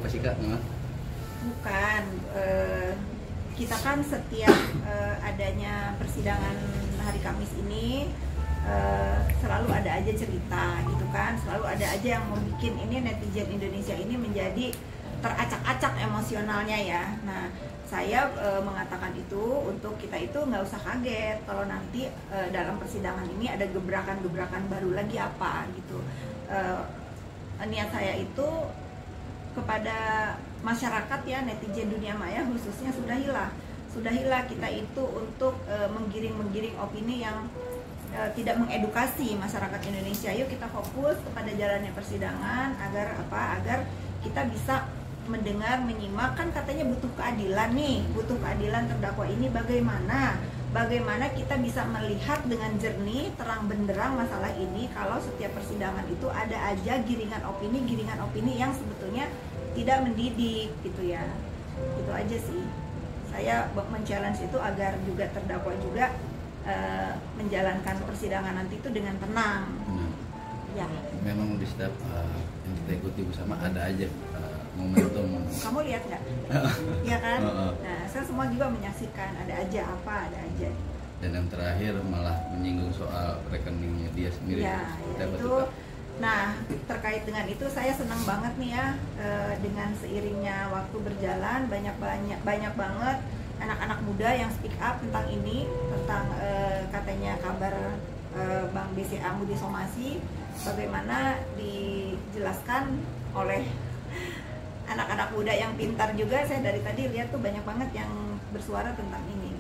apa sih Kak? Bukan, kita kan setiap adanya persidangan hari Kamis ini selalu ada aja cerita gitu kan, selalu ada aja yang membuat ini netizen Indonesia ini menjadi teracak-acak emosionalnya ya. Nah, saya mengatakan itu untuk kita itu nggak usah kaget kalau nanti dalam persidangan ini ada gebrakan-gebrakan baru lagi apa gitu. Niat saya itu kepada masyarakat ya, netizen dunia maya khususnya, sudahilah kita itu untuk menggiring opini yang tidak mengedukasi masyarakat Indonesia. Yuk kita fokus kepada jalannya persidangan agar kita bisa mendengar, menyimak. Kan katanya butuh keadilan nih, butuh keadilan terdakwa ini. Bagaimana kita bisa melihat dengan jernih, terang benderang masalah ini kalau setiap persidangan itu ada aja giringan opini yang sebetulnya tidak mendidik gitu ya. Itu aja sih. Saya men-challenge itu agar juga terdakwa juga menjalankan persidangan nanti itu dengan tenang. Ya. Memang di setiap yang kita ikuti bersama ada aja momentum. Kamu lihat nggak? Iya kan? Nah, saya semua juga menyaksikan ada aja. Dan yang terakhir malah menyinggung soal rekeningnya dia sendiri. Ya itu. Nah, terkait dengan itu saya senang banget nih ya, dengan seiringnya waktu berjalan banyak banget anak-anak muda yang speak up tentang ini, tentang katanya kabar Bank BCA Budi Somasi, bagaimana dijelaskan oleh anak-anak muda yang pintar juga. Saya dari tadi lihat tuh banyak banget yang bersuara tentang ini.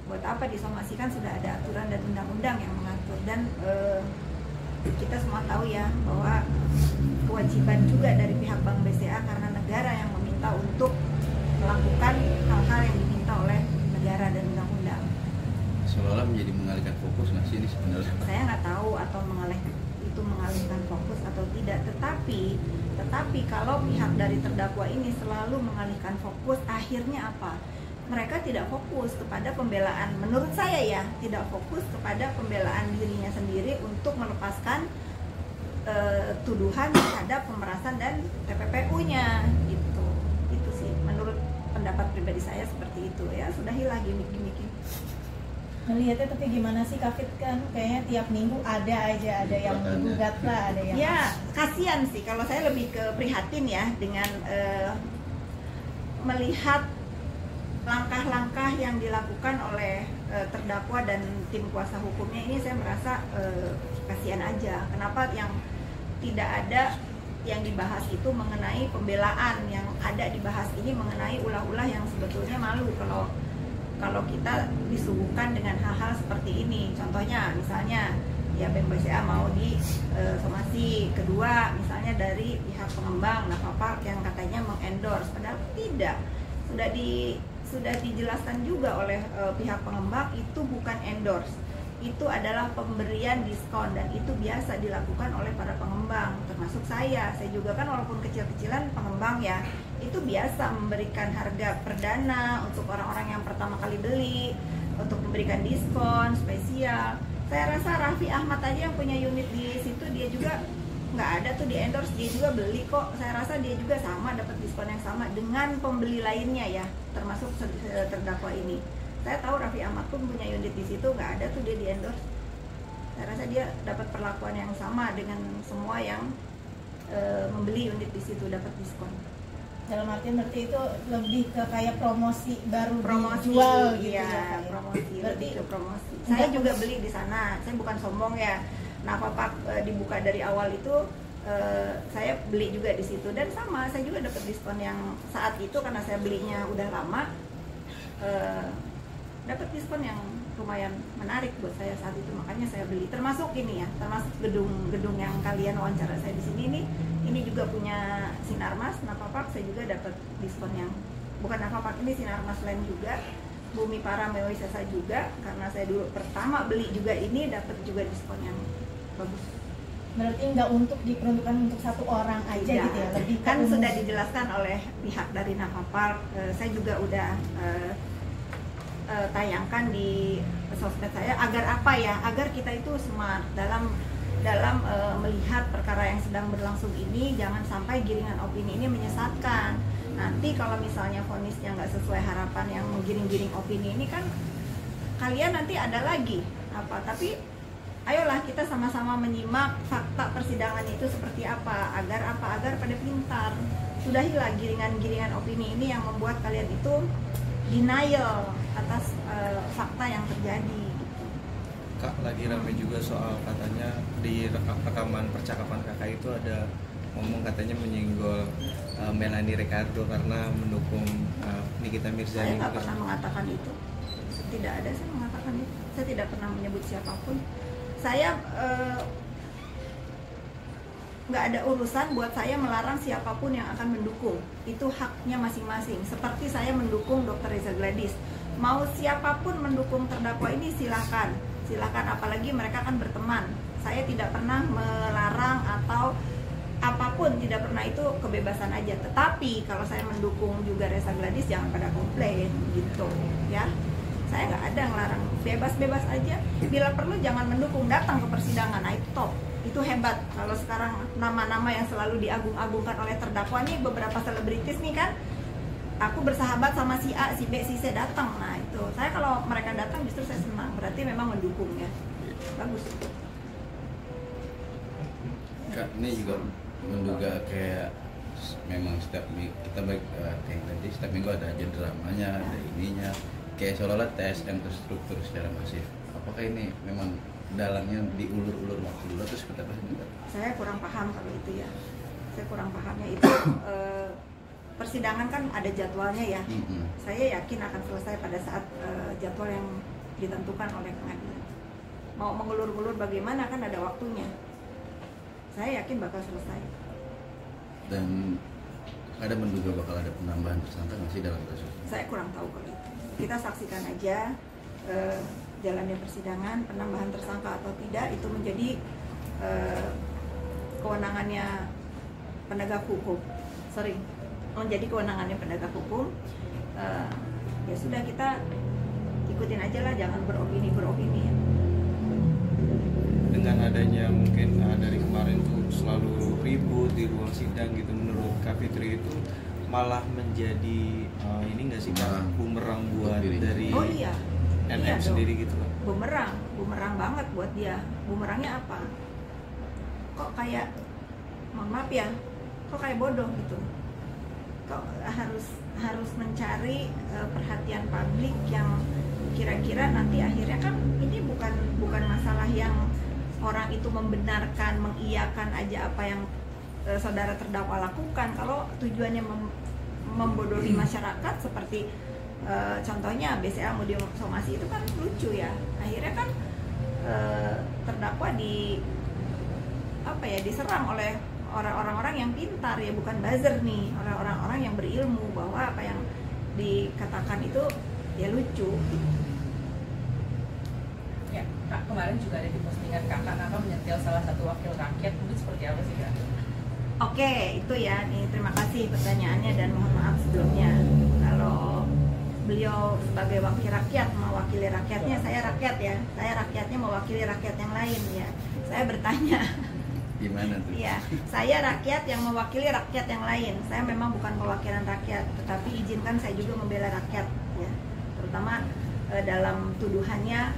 Buat apa disomasikan, sudah ada aturan dan undang-undang yang mengatur. Dan kita semua tahu ya bahwa kewajiban juga dari pihak Bank BCA karena negara yang meminta untuk melakukan hal-hal yang diminta oleh negara dan undang-undang. Seolah-olah menjadi mengalihkan fokus nggak sih ini sebenarnya? Saya nggak tahu atau mengalihkan fokus atau tidak. Tetapi kalau pihak dari terdakwa ini selalu mengalihkan fokus, akhirnya apa? Mereka tidak fokus kepada pembelaan, menurut saya ya, tidak fokus kepada pembelaan dirinya sendiri untuk melepaskan tuduhan terhadap pemerasan dan TPPU-nya gitu. Itu sih menurut pendapat pribadi saya seperti itu ya. Sudahilah gimmick. Melihatnya tapi gimana sih Kak Fit, kan kayaknya tiap minggu ada yang menggugat lah, ada yang ya kasihan sih. Kalau saya lebih ke prihatin ya dengan melihat langkah-langkah yang dilakukan oleh terdakwa dan tim kuasa hukumnya ini. Saya merasa kasihan aja. Kenapa yang tidak ada yang dibahas itu mengenai pembelaan, yang ada dibahas ini mengenai ulah-ulah yang sebetulnya malu kalau kita disuguhkan dengan hal-hal seperti ini. Contohnya misalnya ya Bank BCA mau disomasi, kedua misalnya dari pihak pengembang Navapark yang katanya mengendorse, padahal tidak. Sudah dijelaskan juga oleh pihak pengembang itu bukan endorse, itu adalah pemberian diskon, dan itu biasa dilakukan oleh para pengembang, termasuk saya juga kan walaupun kecil-kecilan pengembang ya, itu biasa memberikan harga perdana untuk orang-orang yang pertama kali beli, untuk memberikan diskon spesial. Saya rasa Raffi Ahmad aja yang punya unit di situ, dia juga nggak ada tuh di endorse, dia juga beli kok. Saya rasa dia juga sama dapat diskon yang sama dengan pembeli lainnya ya, termasuk terdakwa ini. Saya tahu Raffi Ahmad pun punya unit di situ, nggak ada tuh dia di endorse. Saya rasa dia dapat perlakuan yang sama dengan semua yang membeli unit di situ, dapat diskon. Dalam artian berarti itu lebih ke kayak promosi baru dijual gitu ya. Promosi, berarti lebih ke promosi. Saya juga beli di sana, saya bukan sombong ya. Navapark dibuka dari awal itu saya beli juga di situ, dan sama saya juga dapat diskon yang saat itu karena saya belinya udah lama, dapat diskon yang lumayan menarik buat saya saat itu, makanya saya beli. Termasuk ini ya, termasuk gedung yang kalian wawancara saya di sini nih, ini juga punya Sinarmas Navapark, saya juga dapat diskon yang bukan Navapark, ini Sinarmas Land juga, Bumi Para Mewisesa juga, karena saya dulu pertama beli juga ini, dapat juga diskon yang bagus. Berarti nggak untuk diperuntukkan untuk satu orang aja ya, gitu ya, lebih kan sudah dijelaskan oleh pihak dari Navapark. Saya juga udah tayangkan di sosmed saya, agar apa ya, agar kita itu smart dalam dalam melihat perkara yang sedang berlangsung ini. Jangan sampai giringan opini ini menyesatkan. Nanti kalau misalnya vonisnya nggak sesuai harapan yang menggiring-giring opini ini kan kalian nanti ada lagi apa. Tapi ayolah kita sama-sama menyimak fakta persidangan itu seperti apa, agar pada pintar. Sudahilah giringan-giringan opini ini yang membuat kalian itu denial atas fakta yang terjadi. Kak, lagi ramai juga soal katanya di rekaman percakapan kakak itu ada ngomong katanya menyinggol Melanie Ricardo karena mendukung Nikita Mirzani. Saya nggak pernah mengatakan itu. Tidak ada saya mengatakan itu. Saya tidak pernah menyebut siapapun. Saya nggak ada urusan buat saya melarang siapapun yang akan mendukung. Itu haknya masing-masing. Seperti saya mendukung Dr. Reza Gladys. Mau siapapun mendukung terdakwa ini silakan. Apalagi mereka kan berteman. Saya tidak pernah melarang atau apapun, tidak pernah, itu kebebasan aja. Tetapi kalau saya mendukung juga Reza Gladys jangan pada komplain gitu ya. Saya nggak ada ngelarang, bebas-bebas aja. Bila perlu jangan mendukung, datang ke persidangan. Nah itu top, itu hebat. Kalau sekarang nama-nama yang selalu diagung-agungkan oleh terdakwa nih, beberapa selebritis nih kan, aku bersahabat sama si A, si B, si C, datang. Nah itu, saya kalau mereka datang justru saya senang, berarti memang mendukung ya. Bagus. Kak, ini juga menduga kayak memang setiap minggu kita baik kayak tadi setiap minggu ada aja dramanya, ada ininya, kayak seolah-olah TSM terstruktur secara masif. Apakah ini memang dalangnya diulur-ulur waktu dulu atau seperti apa sih? Saya kurang paham kalau itu ya. Saya kurang pahamnya itu. Persidangan kan ada jadwalnya ya. Saya yakin akan selesai pada saat jadwal yang ditentukan oleh pengadilan. Mau mengulur-ulur bagaimana kan ada waktunya. Saya yakin bakal selesai. Dan ada menduga bakal ada penambahan tersangka nggak sih dalam kasus? Saya kurang tahu kalau itu. Kita saksikan aja jalannya persidangan, penambahan tersangka atau tidak itu menjadi kewenangannya penegak hukum. Menjadi kewenangannya penegak hukum. Ya sudah, kita ikutin aja lah, jangan beropini ya. Dengan adanya mungkin dari kemarin tuh selalu ribut di ruang sidang gitu, menurut Kak Fitri itu malah menjadi ini nggak sih Kak, bumerang buat dari NM sendiri gitu kan? Bumerang banget buat dia. Bumerangnya apa? Kok kayak, mohon maaf ya, kok kayak bodoh gitu. Kok harus mencari perhatian publik yang kira-kira nanti akhirnya kan ini bukan masalah yang orang itu membenarkan, mengiyakan aja apa yang saudara terdakwa lakukan. Kalau tujuannya membodohi masyarakat seperti contohnya BCA mau disomasi itu kan lucu ya. Akhirnya kan terdakwa diserang oleh orang-orang yang pintar ya, bukan buzzer nih, oleh orang-orang yang berilmu bahwa apa yang dikatakan itu ya lucu. Ya, Kak, kemarin juga ada di postingan kakak menyetel salah satu wakil rakyat, mungkin seperti apa sih Kak? Oke, itu ya, nih terima kasih pertanyaannya dan mohon maaf sebelumnya. Kalau beliau sebagai wakil rakyat mewakili rakyatnya, saya rakyat ya, saya rakyatnya mewakili rakyat yang lain ya. Saya bertanya. Gimana tuh? Iya, saya rakyat yang mewakili rakyat yang lain. Saya memang bukan perwakilan rakyat, tetapi izinkan saya juga membela rakyat ya. Terutama dalam tuduhannya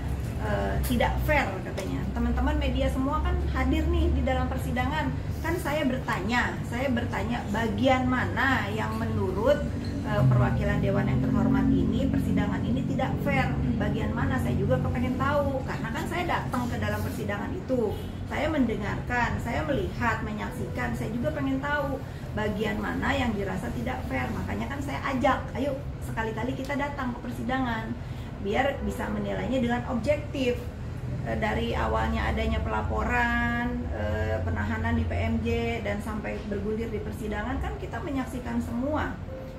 tidak fair katanya. Teman-teman media semua kan hadir nih di dalam persidangan. Kan saya bertanya bagian mana yang menurut perwakilan dewan yang terhormat ini, persidangan ini tidak fair. Bagian mana saya juga kepengen tahu, karena kan saya datang ke dalam persidangan itu, saya mendengarkan, saya melihat, menyaksikan, saya juga pengen tahu bagian mana yang dirasa tidak fair. Makanya kan saya ajak, ayo sekali-kali kita datang ke persidangan biar bisa menilainya dengan objektif. Dari awalnya adanya pelaporan, penahanan di PMJ dan sampai bergulir di persidangan kan kita menyaksikan semua.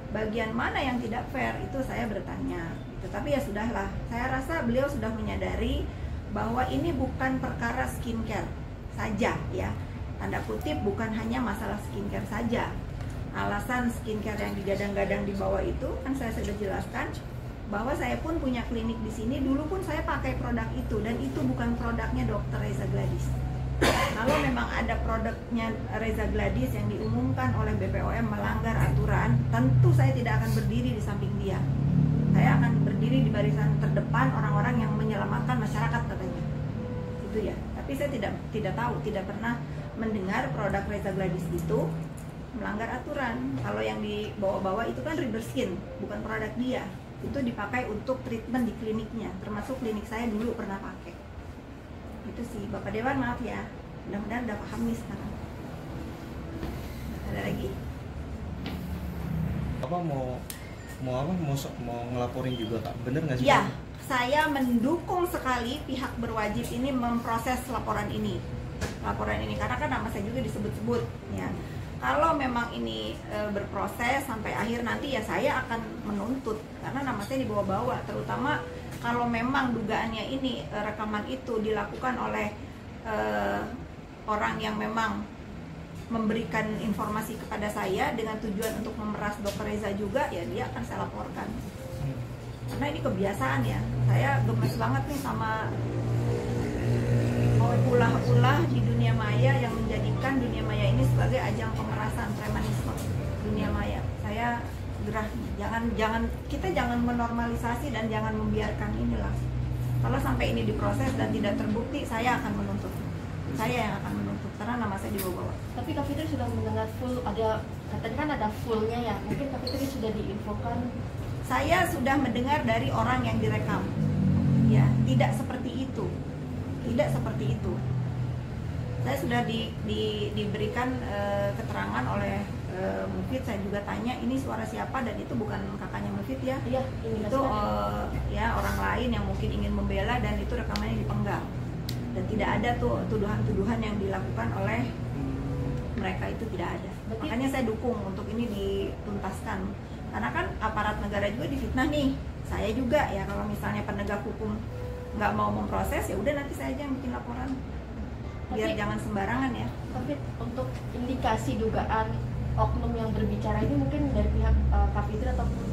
Bagian mana yang tidak fair itu saya bertanya. Tetapi ya sudahlah, saya rasa beliau sudah menyadari bahwa ini bukan perkara skincare saja ya. Tanda kutip, bukan hanya masalah skincare saja. Alasan skincare yang digadang-gadang di bawah itu kan saya sudah jelaskan bahwa saya pun punya klinik di sini, dulu pun saya pakai produk itu dan itu bukan produknya Dr. Reza Gladys. kalau memang ada produknya Reza Gladys yang diumumkan oleh BPOM melanggar aturan, tentu saya tidak akan berdiri di samping dia. Saya akan berdiri di barisan terdepan orang-orang yang menyelamatkan masyarakat katanya. Itu ya. Tapi saya tidak tahu, tidak pernah mendengar produk Reza Gladys itu melanggar aturan. Kalau yang dibawa-bawa itu kan Riberskin, bukan produk dia. Itu dipakai untuk treatment di kliniknya, termasuk klinik saya dulu pernah pakai. Itu sih, Bapak Dewan maaf ya. Mudah-mudahan udah paham nih sekarang. Ada lagi? Apa mau ngelaporin juga Kak? Bener nggak sih? Ya, saya mendukung sekali pihak berwajib ini memproses laporan ini. Karena kan nama saya juga disebut-sebut ya. Kalau memang ini berproses sampai akhir nanti ya saya akan menuntut karena nama saya dibawa-bawa, terutama kalau memang dugaannya ini rekaman itu dilakukan oleh orang yang memang memberikan informasi kepada saya dengan tujuan untuk memeras Dr. Reza juga, ya dia akan saya laporkan. Karena ini kebiasaan ya, saya gemes banget nih sama ulah-ulah di dunia maya yang menjadikan dunia maya ini sebagai ajang pemerasan premanisme dunia maya. Saya gerah, kita jangan menormalisasi dan jangan membiarkan inilah. Kalau sampai ini diproses dan tidak terbukti, saya akan menuntut. Saya yang akan menuntut karena nama saya dibawa-bawa. Tapi Kak Fitri sudah mendengar full, katanya kan ada fullnya ya, mungkin Kak Fitri sudah diinfokan. Saya sudah mendengar dari orang yang direkam, ya tidak seperti itu, Saya sudah diberikan keterangan oleh Mufid. Saya juga tanya ini suara siapa, dan itu bukan kakaknya Mufid ya. Iya, itu ya orang lain yang mungkin ingin membela, dan itu rekamannya dipenggal. Dan tidak ada tuh tuduhan-tuduhan yang dilakukan oleh mereka, itu tidak ada. Makanya saya dukung untuk ini dituntaskan. Karena kan aparat negara juga difitnah nih. Saya juga ya, kalau misalnya penegak hukum nggak mau memproses, ya udah nanti saya aja yang bikin laporan. Biar jangan sembarangan ya. Tapi untuk indikasi dugaan oknum yang berbicara ini mungkin dari pihak Kak Fitri ataupun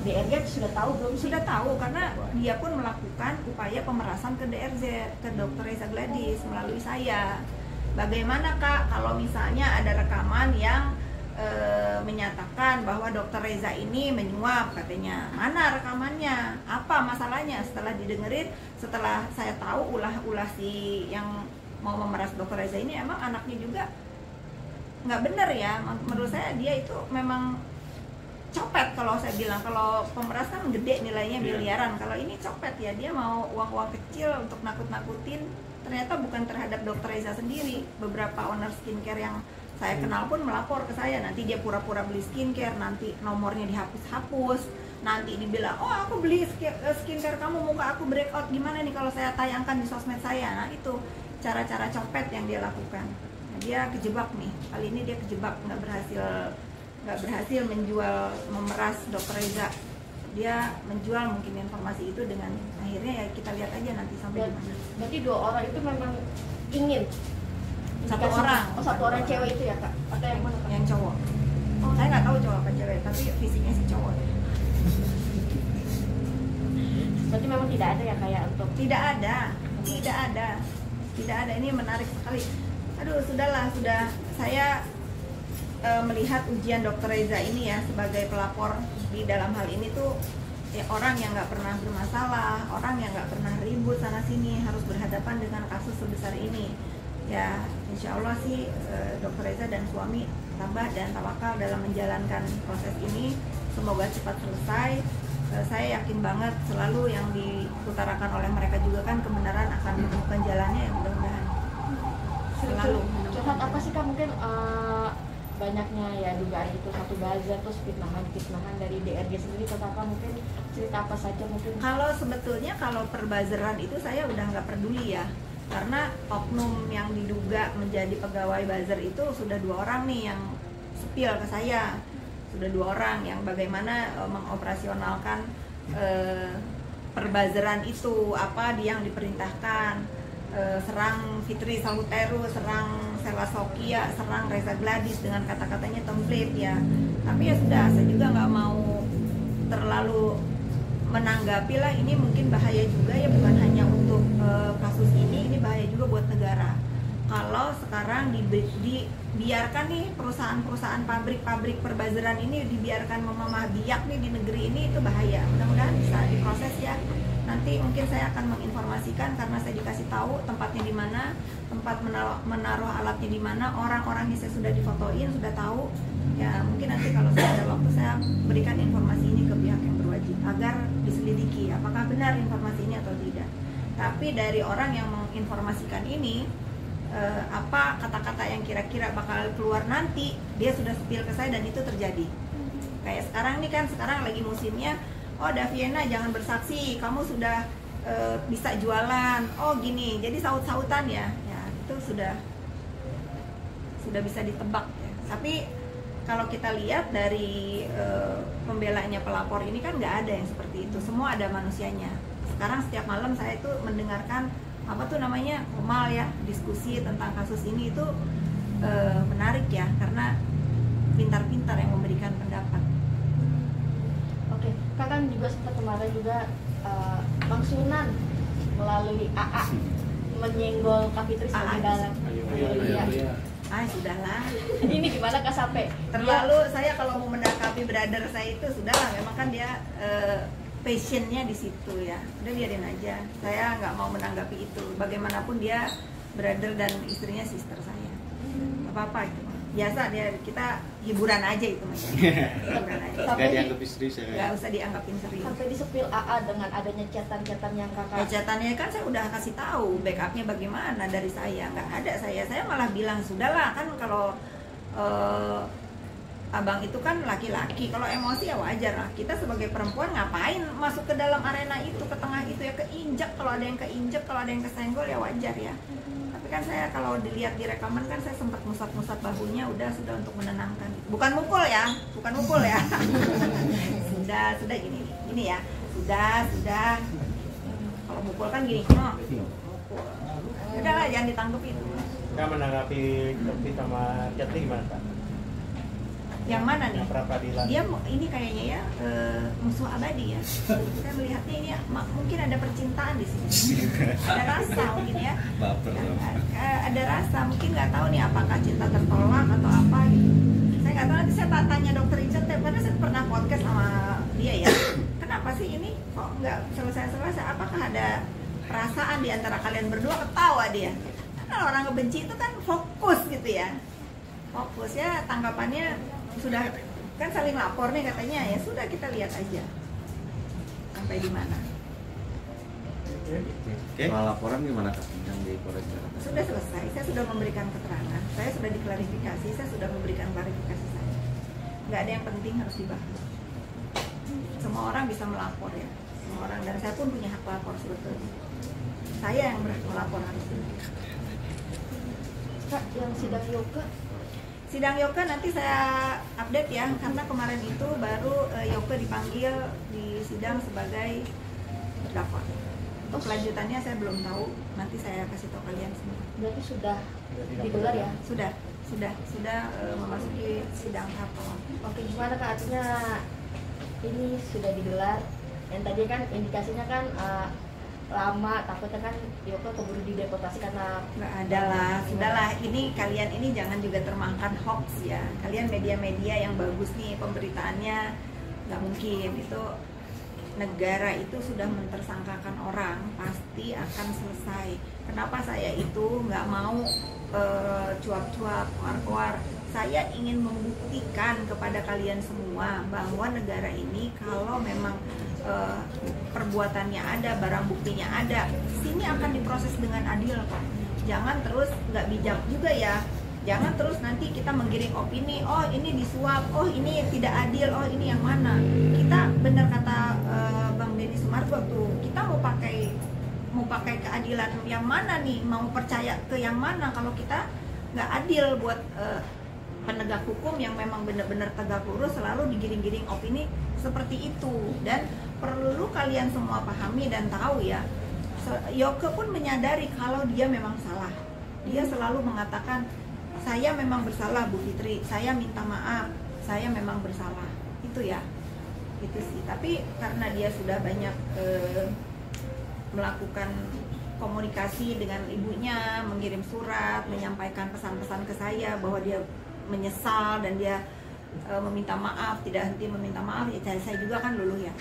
DRG sudah tahu belum? Sudah tahu, karena dia pun melakukan upaya pemerasan ke DRZ, ke Dr. Reza Gladys melalui saya. Bagaimana Kak kalau misalnya ada rekaman yang menyatakan bahwa Dr. Reza ini menyuap katanya? Mana rekamannya? Apa masalahnya? Setelah didengerin, setelah saya tahu ulah-ulah si yang mau memeras Dr. Reza ini emang anaknya juga nggak bener ya. Menurut saya dia itu memang copet. Kalau saya bilang, kalau pemeras kan gede nilainya miliaran, kalau ini copet ya, dia mau uang-uang kecil untuk nakut-nakutin. Ternyata bukan terhadap Dr. Reza sendiri. Beberapa owner skincare yang saya kenal pun melapor ke saya. Nanti dia pura-pura beli skincare, nanti nomornya dihapus-hapus, nanti dibilang, oh aku beli skincare kamu, muka aku breakout, gimana nih kalau saya tayangkan di sosmed saya. Nah itu cara-cara copet yang dia lakukan. Nah, dia kejebak nih, kali ini dia kejebak, nggak berhasil menjual, memeras Dr. Reza. Dia menjual mungkin informasi itu dengan akhirnya ya kita lihat aja nanti sampai di mana. Berarti 2 orang itu memang ingin satu orang. Oh, satu orang cewek itu ya Kak? Atau yang mana Kak? Yang cowok. Oh, saya nggak tahu cowok apa cewek, tapi fisiknya si cowok. Berarti memang tidak ada ya kayak untuk? Tidak ada. Ini menarik sekali. Aduh, sudah saya melihat ujian Dr. Reza ini ya sebagai pelapor di dalam hal ini tuh ya, orang yang nggak pernah bermasalah, orang yang nggak pernah ribut sana sini harus berhadapan dengan kasus sebesar ini. Ya, insya Allah sih Dr. Reza dan suami tabah dan tawakal dalam menjalankan proses ini. Semoga cepat selesai. Saya yakin banget selalu yang diutarakan oleh mereka juga kan kebenaran akan menemukan jalannya ya, mudah-mudahan. Selalu. Curhat apa sih Kak? Mungkin banyaknya ya dugaan itu satu buzzer, terus fitnahan dari DRG sendiri, kata apa mungkin cerita apa saja mungkin? Kalau sebetulnya kalau perbuzzeran itu saya udah nggak peduli ya, karena oknum yang diduga menjadi pegawai buzzer itu sudah 2 orang nih yang sepil ke saya, sudah 2 orang yang bagaimana mengoperasionalkan perbuzzeran itu, apa dia yang diperintahkan, serang Fitri Sahuteru, serang Sela Sokia, serang Reza Gladys dengan kata-katanya template ya. Tapi ya sudah, saya juga nggak mau terlalu menanggapi lah. Ini mungkin bahaya juga ya, bukan hanya untuk kasus ini bahaya juga buat negara. kalau sekarang dibiarkan nih perusahaan-perusahaan pabrik perbazeran ini dibiarkan memamah biak nih di negeri ini, itu bahaya. Mudah-mudahan bisa diproses ya. Nanti mungkin saya akan menginformasikan karena saya dikasih tahu tempatnya di mana, tempat menaruh alatnya di mana, orang-orangnya saya sudah difotoin, sudah tahu. Ya mungkin nanti kalau saya ada waktu saya berikan informasi ini ke pihak yang berwajib agar diselidiki apakah benar informasi ini atau tidak. Tapi dari orang yang menginformasikan ini, apa kata-kata yang kira-kira bakal keluar nanti, dia sudah spill ke saya dan itu terjadi. Kayak sekarang nih kan, sekarang lagi musimnya, oh Daviena jangan bersaksi, kamu sudah bisa jualan, oh gini, jadi saut-sautan ya, itu sudah bisa ditebak ya. Tapi kalau kita lihat dari pembelanya pelapor ini kan nggak ada yang seperti itu, semua ada manusianya. Sekarang setiap malam saya itu mendengarkan komal ya, diskusi tentang kasus ini itu menarik ya, karena pintar-pintar yang memberikan pendapat. Oke, Kakak juga sempat kemarin juga Bang Sunan melalui AA menyenggol Kak Fitri sebagai dalang. Sudahlah. Ini gimana Kak sampai? Terlalu saya kalau mau mendakapi brother saya itu sudahlah, memang kan dia passionnya di situ ya. Udah biarin aja. Saya nggak mau menanggapi itu. Bagaimanapun dia brother dan istrinya sister saya. Apa-apa itu. Biasa kita hiburan aja itu Mas. Hiburan aja. Nggak dianggap istri saya. Nggak usah dianggapin serius. Sampai disepil AA dengan adanya chatan-chatan yang Kakak. Chatannya kan saya udah kasih tahu backupnya bagaimana dari saya. Nggak ada saya malah bilang sudahlah, kan kalau abang itu kan laki-laki, kalau emosi ya wajar lah. Kita sebagai perempuan ngapain masuk ke dalam arena itu, ke tengah itu ya, keinjak, kalau ada yang keinjak, kalau ada yang kesenggol ya wajar ya. Tapi kan saya kalau dilihat di rekaman kan saya sempat musat-musat bahunya, sudah untuk menenangkan. Bukan mukul ya. sudah gini ya. Sudah. Kalau mukul kan gini, mukul. Udahlah, jangan ditangkepin. Kak menanggapi Kevin sama Jatli gimana Kak? Yang mana nih? Pra-peradilan. Dia ini kayaknya ya musuh abadi ya. Saya melihatnya ini mungkin ada percintaan di sini. Ada rasa mungkin ya. Baper dong. Ada rasa, mungkin nggak tahu nih apakah cinta tertolak atau apa gitu. Saya nggak tahu, nanti saya tanya Dokter Richard. Padahal saya pernah podcast sama dia ya. Kenapa sih ini kok nggak selesai? Apakah ada perasaan di antara kalian berdua? Ketawa dia. Karena orang ngebenci itu kan fokus gitu ya. Fokus ya, tanggapannya sudah kan saling lapor nih katanya, ya sudah kita lihat aja sampai di mana. Soal laporan gimana Kak yang di Polres Jakarta? Sudah selesai, saya sudah memberikan keterangan, saya sudah diklarifikasi, saya sudah memberikan klarifikasi saya. Nggak ada yang penting harus dibahas. Semua orang bisa melapor ya, semua orang, dan saya pun punya hak lapor sebetulnya. Saya yang berhak melapor harusnya. Kak, yang sidang Yoga? Sidang Yoga nanti saya update ya, karena kemarin itu baru Yoga dipanggil di sidang sebagai terdakwa. Untuk kelanjutannya saya belum tahu, nanti saya kasih tahu kalian semua. Berarti sudah digelar ya? Sudah memasuki sidang tahap awal. Oke, gimana Kak, artinya ini sudah digelar, dan tadi kan indikasinya kan lama, takutnya kan Yoko keburu dideportasi karena nggak ada lah, sudahlah, ini kalian ini jangan juga termakan hoax ya. Kalian media-media yang bagus nih pemberitaannya, nggak mungkin itu. Negara itu sudah mentersangkakan orang, pasti akan selesai. Kenapa saya itu nggak mau cuap-cuap, keluar-keluar? Saya ingin membuktikan kepada kalian semua bahwa negara ini kalau memang perbuatannya ada, barang buktinya ada, sini akan diproses dengan adil kok. Jangan terus nggak bijak juga ya. Jangan terus nanti kita menggiring opini, oh ini disuap, oh ini tidak adil, oh ini yang mana. Kita benar kata Bang Denny Sumargo tuh, kita mau pakai keadilan yang mana nih, mau percaya ke yang mana kalau kita nggak adil buat penegak hukum yang memang benar-benar tegak lurus, selalu digiring-giring opini seperti itu. Dan perlu kalian semua pahami dan tahu ya, Yoke pun menyadari kalau dia memang salah. Dia selalu mengatakan, saya memang bersalah Bu Fitri, saya minta maaf, saya memang bersalah. Itu ya, itu sih. Tapi karena dia sudah banyak melakukan komunikasi dengan ibunya, mengirim surat, menyampaikan pesan-pesan ke saya bahwa dia menyesal dan dia meminta maaf, tidak henti meminta maaf. Ya, saya juga kan luluh ya.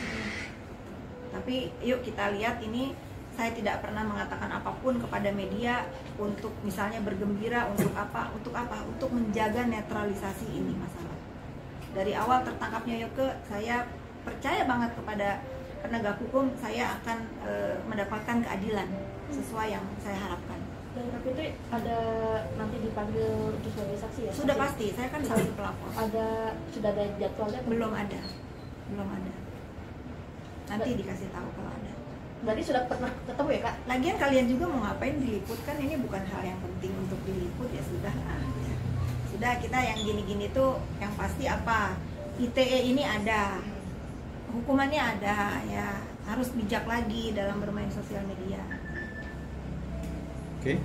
Tapi yuk kita lihat ini, saya tidak pernah mengatakan apapun kepada media untuk misalnya bergembira, untuk apa? Untuk menjaga netralisasi ini masalah. Dari awal tertangkapnya Yoke, saya percaya banget kepada penegak hukum, saya akan mendapatkan keadilan sesuai yang saya harapkan. Dan Kak Fitri ada nanti dipanggil untuk sebagai saksi ya? Sudah pasti, saya kan saksi pelapor. Sudah ada jadwalnya? Belum ada. Nanti dikasih tahu kalau ada. Berarti sudah pernah ketemu ya Kak? Lagian kalian juga mau ngapain diliput, kan ini bukan hal yang penting untuk diliput, ya sudah lah. Sudah, kita yang gini-gini tuh yang pasti apa? ITE ini ada, hukumannya ada, ya harus bijak lagi dalam bermain sosial media. Oke.